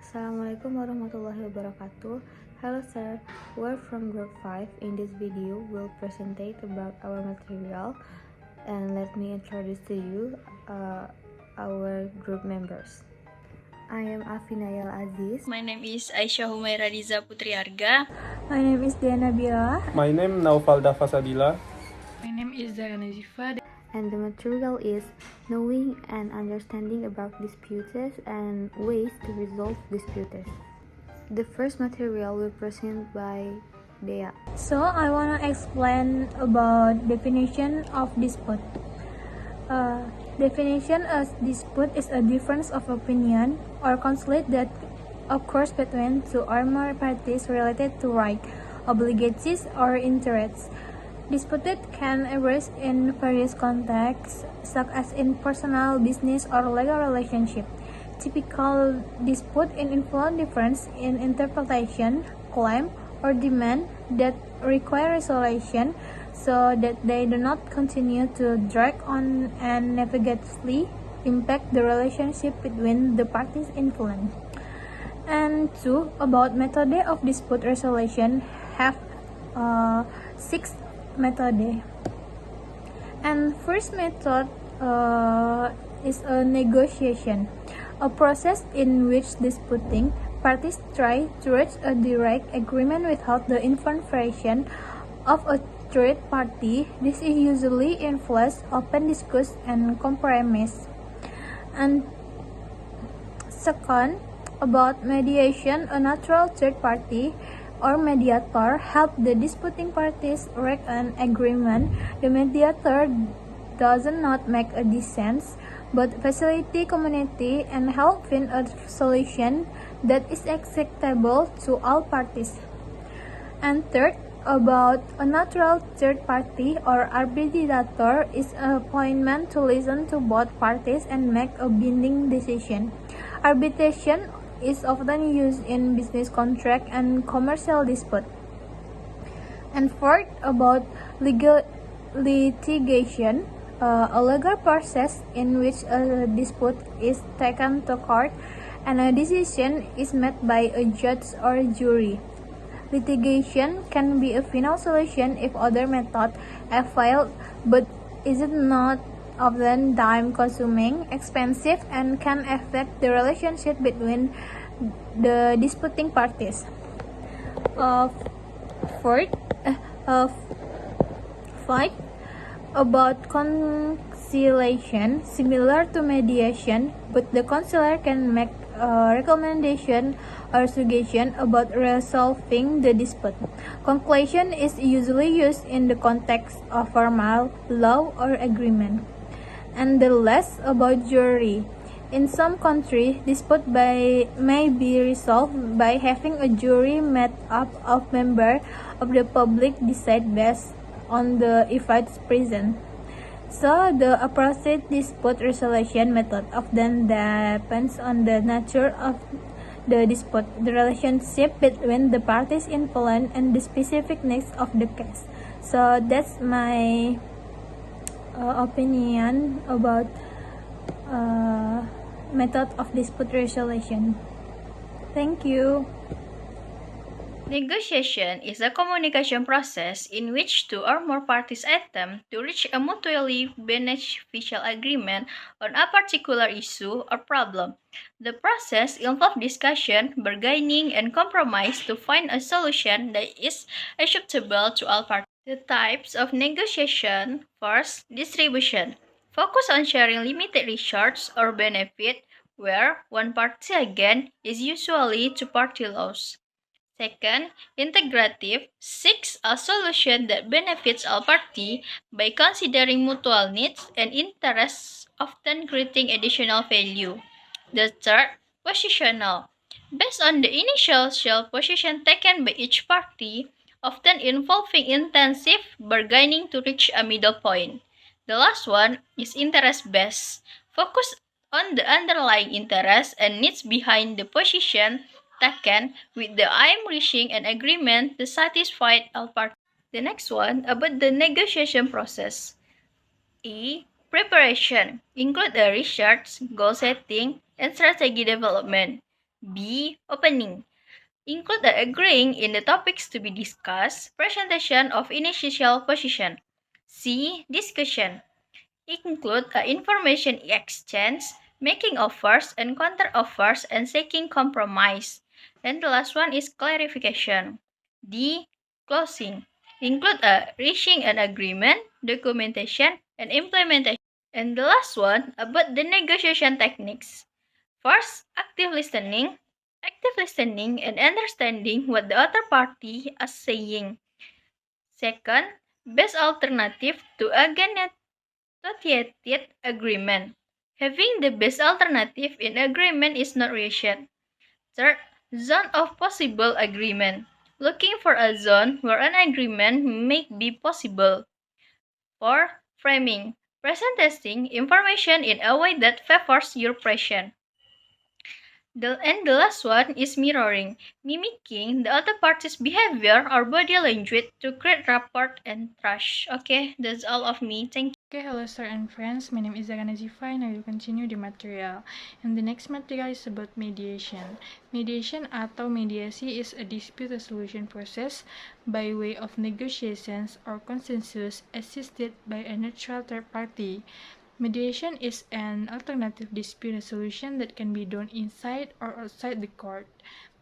Assalamualaikum warahmatullahi wabarakatuh. Hello sir, we're from group 5. In this video, we'll present about our material and let me introduce to you our group members. I am Afinayal Aziz. My name is Aisyah Humaira Riza Putri Arga. My name is Diana Bila. My name Naufal Dafasabila. My name is Zara Nazifa. And the material is knowing and understanding about disputes and ways to resolve disputes. The first material will present by Dea. So I want to explain about definition of dispute. Definition of dispute is a difference of opinion or conflict that occurs between two or more parties related to right, obligations, or interests. Dispute can arise in various contexts, such as in personal, business, or legal relationship. Typical dispute involve difference in interpretation, claim, or demand that require resolution so that they do not continue to drag on and negatively impact the relationship between the parties involved. And two, about method of dispute resolution have 6 method. And first method is a negotiation, a process in which disputing parties try to reach a direct agreement without the intervention of a third party. This is usually involves open discussion and compromise. And second, about mediation, a neutral third party or mediator help the disputing parties reach an agreement. The mediator does not make a dissent, but facilitate community and help find a solution that is acceptable to all parties. And third, about a neutral third party or arbitrator is an appointment to listen to both parties and make a binding decision. Arbitration is often used in business contract and commercial dispute. And fourth, about legal litigation, a legal process in which a dispute is taken to court and a decision is made by a judge or jury. Litigation can be a final solution if other methods have failed, but is it not often time-consuming, expensive, and can affect the relationship between the disputing parties. Fourth, fight about conciliation, similar to mediation, but the counselor can make a recommendation or suggestion about resolving the dispute. Conclusion is usually used in the context of formal law or agreement. And the last, about jury. In some countries, dispute may be resolved by having a jury made up of members of the public decide based on the evidence present. So the appropriate dispute resolution method often depends on the nature of the dispute, the relationship between the parties involved, and the specific needs of the case. So that's my opinion about method of dispute resolution. Thank you. Negotiation is a communication process in which two or more parties attempt to reach a mutually beneficial agreement on a particular issue or problem. The process involves discussion, bargaining, and compromise to find a solution that is acceptable to all parties. The types of negotiation: first, distribution. Focus on sharing limited resources or benefit, where one party gain is usually two-party loss. Second, integrative, seeks a solution that benefits all parties by considering mutual needs and interests, often creating additional value. The third, positional, based on the initial position taken by each party, often involving intensive bargaining to reach a middle point. The last one is interest-based, focus on the underlying interests and needs behind the position taken with the aim reaching an agreement to satisfy all parties. The next one about the negotiation process. Preparation include the research, goal setting, and strategy development. B. Opening. Include agreeing in the topics to be discussed, presentation of initial position. C. Discussion. Include information exchange, making offers and counter offers, and seeking compromise. And the last one is clarification. D. Closing. Include reaching an agreement, documentation, and implementation. And the last one about the negotiation techniques. First, active listening. Active listening and understanding what the other party is saying. Second, best alternative to a negotiated agreement. Having the best alternative in agreement is not reached. Third, zone of possible agreement. Looking for a zone where an agreement may be possible. 4. Framing. Presenting information in a way that favors your present. And the last one is mirroring, mimicking the other party's behavior or body language to create rapport and trust. Okay, that's all of me. Thank you. Okay, hello sir and friends, my name is Zagana Zifa and I will continue the material. And the next material is about mediation. Mediation atau mediasi is a dispute resolution process by way of negotiations or consensus assisted by a neutral third party. Mediation is an alternative dispute resolution that can be done inside or outside the court.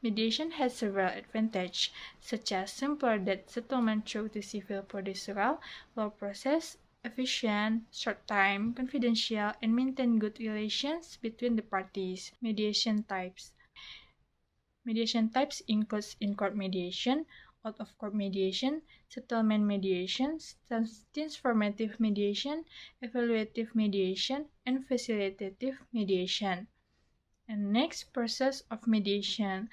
Mediation has several advantages, such as simpler debt settlement through the civil procedural law process, efficient, short time, confidential, and maintain good relations between the parties. Mediation types. Mediation types includes in-court mediation, out-of-court mediation, settlement mediation, transformative mediation, evaluative mediation, and facilitative mediation. And next, process of mediation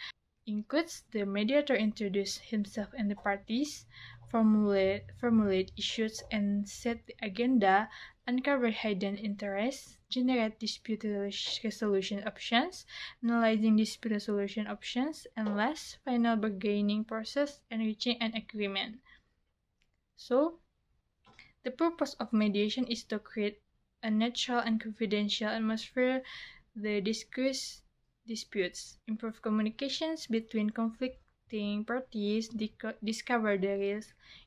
includes the mediator introduce himself and the parties, formulate issues and set the agenda, uncover hidden interests, generate dispute resolution options, analyzing dispute resolution options, and last, final bargaining process and reaching an agreement. So, the purpose of mediation is to create a natural and confidential atmosphere that discuss disputes, improve communications between conflicting parties, discover the real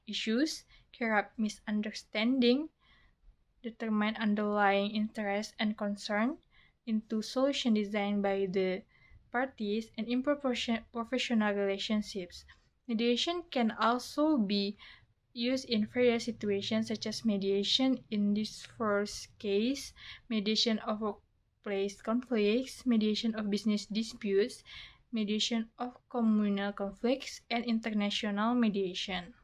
issues, clear up misunderstanding, determine underlying interest and concern into solution designed by the parties, and improve professional relationships. Mediation can also be used in various situations such as mediation in this first case, mediation of workplace conflicts, mediation of business disputes, mediation of communal conflicts, and international mediation.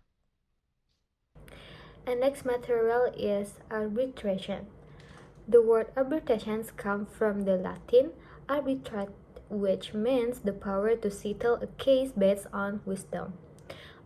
And next material is arbitration. The word arbitration comes from the Latin arbitrate, which means the power to settle a case based on wisdom.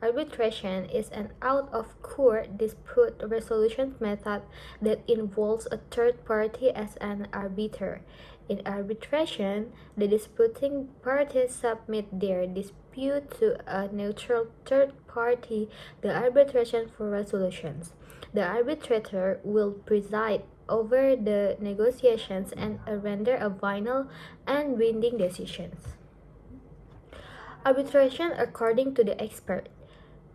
Arbitration is an out-of-court dispute resolution method that involves a third party as an arbiter. In arbitration, the disputing parties submit their dispute to a neutral third party, the arbitration for resolutions. The arbitrator will preside over the negotiations and render a final and binding decisions. Arbitration according to the expert.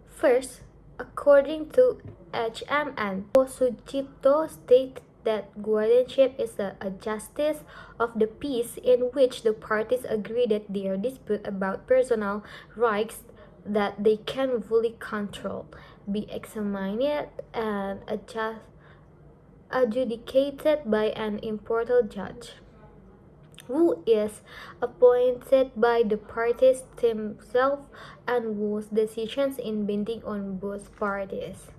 First, according to HMN, Sucipto stated that guardianship is a justice of the peace in which the parties agree that their dispute about personal rights that they can fully control be examined and adjudicated by an impartial judge who is appointed by the parties themselves and whose decisions are binding on both parties.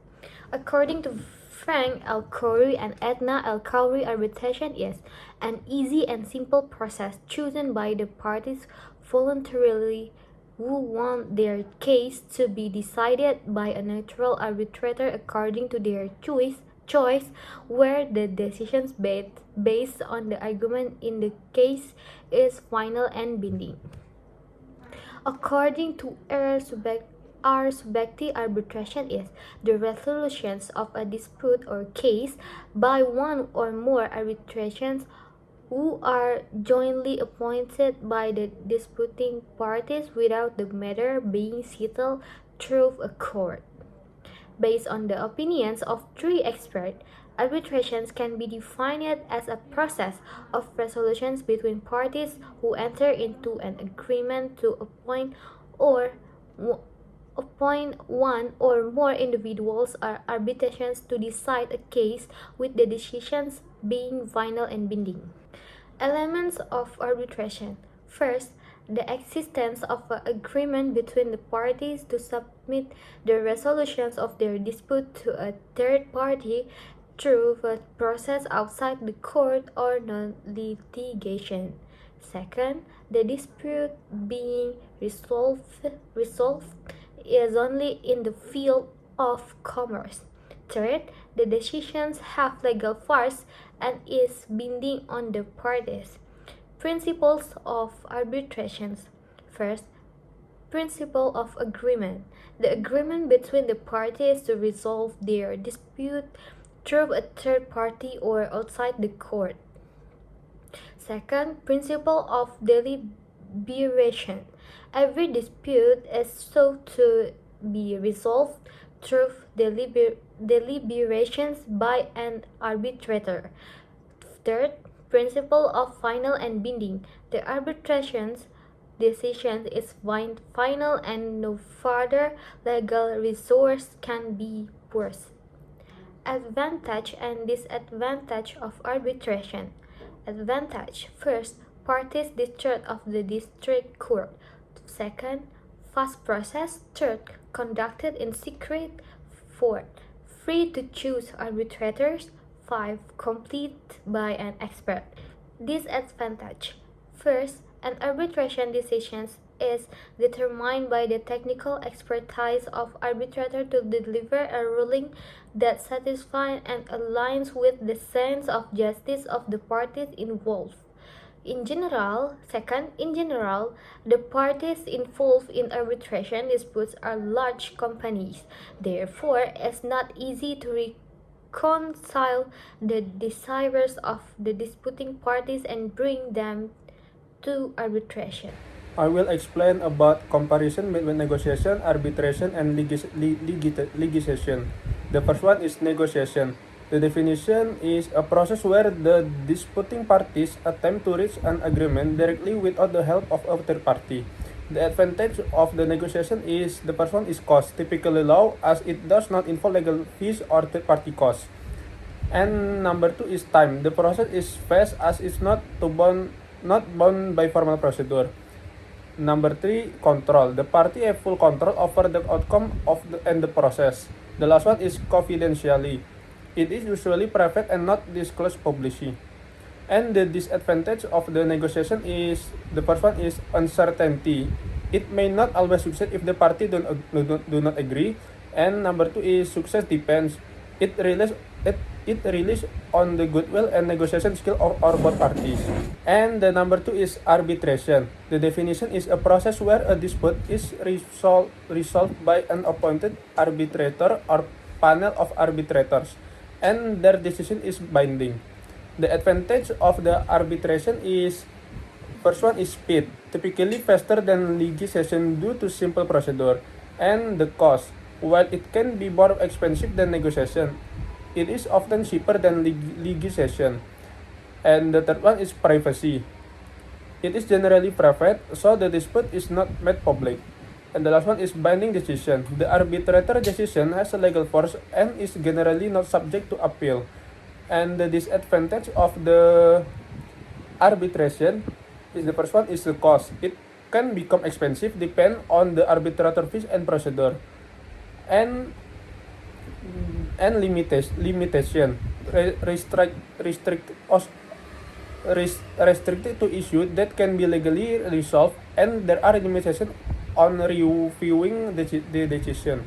According to Frank L. Khoury and Edna L. Khoury, arbitration is an easy and simple process chosen by the parties voluntarily who want their case to be decided by a neutral arbitrator according to their choice, where the decisions based on the argument in the case is final and binding. According to R. Subjekti, arbitration is the resolutions of a dispute or case by one or more arbitrations who are jointly appointed by the disputing parties without the matter being settled through a court. Based on the opinions of three experts, arbitrations can be defined as a process of resolutions between parties who enter into an agreement to appoint one or more individuals or arbitrations to decide a case, with the decisions being final and binding. Elements of arbitration. First, the existence of an agreement between the parties to submit the resolutions of their dispute to a third party through a process outside the court or non-litigation. Second, the dispute being resolved is only in the field of commerce. Third, the decisions have legal force and is binding on the parties. Principles of arbitrations. First, principle of agreement. The agreement between the parties to resolve their dispute through a third party or outside the court. Second, principle of deliberation. Every dispute is sought to be resolved through deliberations by an arbitrator. Third, principle of final and binding. The arbitration's decision is final and no further legal resource can be pursued. Advantage and disadvantage of arbitration. Advantage. First, parties discharge of the district court. Second, fast process. Third, conducted in secret. Fourth, free to choose arbitrators. 5. Complete by an expert. Disadvantage. First, an arbitration decision is determined by the technical expertise of arbitrator to deliver a ruling that satisfies and aligns with the sense of justice of the parties involved. In general, the parties involved in arbitration disputes are large companies. Therefore, it's not easy to reconcile the desires of the disputing parties and bring them to arbitration. I will explain about comparison between negotiation, arbitration, and litigation. The first one is negotiation. The definition is a process where the disputing parties attempt to reach an agreement directly without the help of a third party. The advantage of the negotiation is the first one is cost, typically low as it does not involve legal fees or third party costs. And number two is time. The process is fast as it's not bound by formal procedure. Number three, control. The party have full control over the outcome of the process. The last one is confidentiality. It is usually private and not disclosed publicly. And the disadvantage of the negotiation is, the first one is uncertainty. It may not always succeed if the party do not agree. And number two is success depends. It relies on the goodwill and negotiation skill of both parties. And the number two is arbitration. The definition is a process where a dispute is resolved by an appointed arbitrator or panel of arbitrators, and their decision is binding. The advantage of the arbitration is, first one is speed, typically faster than litigation due to simple procedure, and the cost. While it can be more expensive than negotiation, it is often cheaper than litigation. And the third one is privacy. It is generally private, so the dispute is not made public. And the last one is binding decision. The arbitrator decision has a legal force and is generally not subject to appeal. And the disadvantage of the arbitration is, the first one is the cost. It can become expensive depend on the arbitrator fees and procedure. And limitation restricted to issues that can be legally resolved, and there are limitations on reviewing the decision.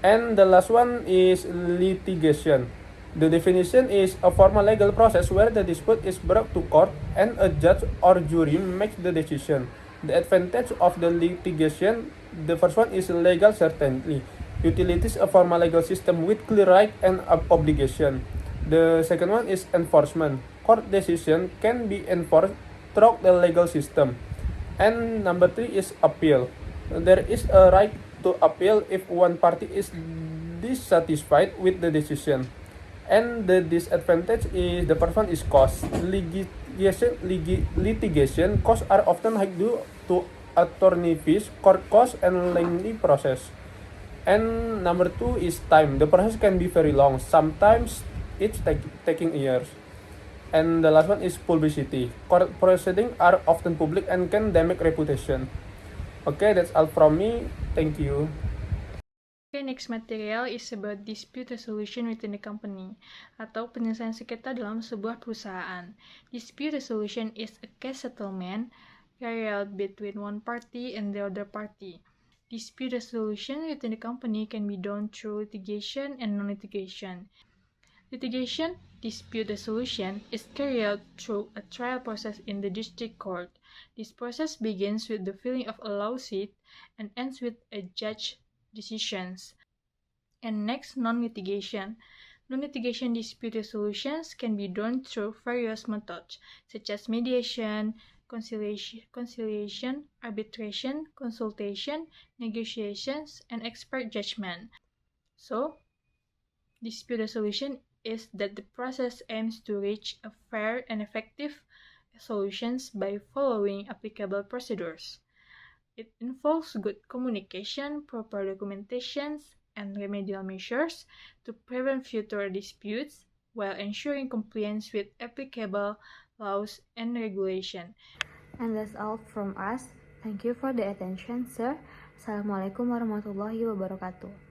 And the last one is litigation. The definition is a formal legal process where the dispute is brought to court and a judge or jury makes the decision. The advantage of the litigation, the first one is legal certainty. Utilities a formal legal system with clear right and obligation. The second one is enforcement. court decision can be enforced through the legal system. And number 3 is appeal. There is a right to appeal if one party is dissatisfied with the decision. And the disadvantage is the first one is cost. Litigation costs are often high due to attorney fees, court costs, and lengthy process. And number 2 is time. The process can be very long. Sometimes it's taking years. And the last one is publicity. Court proceedings are often public and can damage reputation. Okay, that's all from me. Thank you. Okay, next material is about dispute resolution within the company atau penyelesaian sengketa dalam sebuah perusahaan. Dispute resolution is a case settlement carried out between one party and the other party. Dispute resolution within the company can be done through litigation and non-litigation. Litigation dispute resolution is carried out through a trial process in the district court. This process begins with the filing of a lawsuit and ends with a judge decisions. And next, non-litigation. Non-litigation dispute resolutions can be done through various methods, such as mediation, conciliation, arbitration, consultation, negotiations, and expert judgment. So, dispute resolution is that the process aims to reach a fair and effective solutions by following applicable procedures. It involves good communication, proper documentations, and remedial measures to prevent future disputes while ensuring compliance with applicable laws and regulation. And that's all from us. Thank you for the attention, sir. Assalamualaikum warahmatullahi wabarakatuh.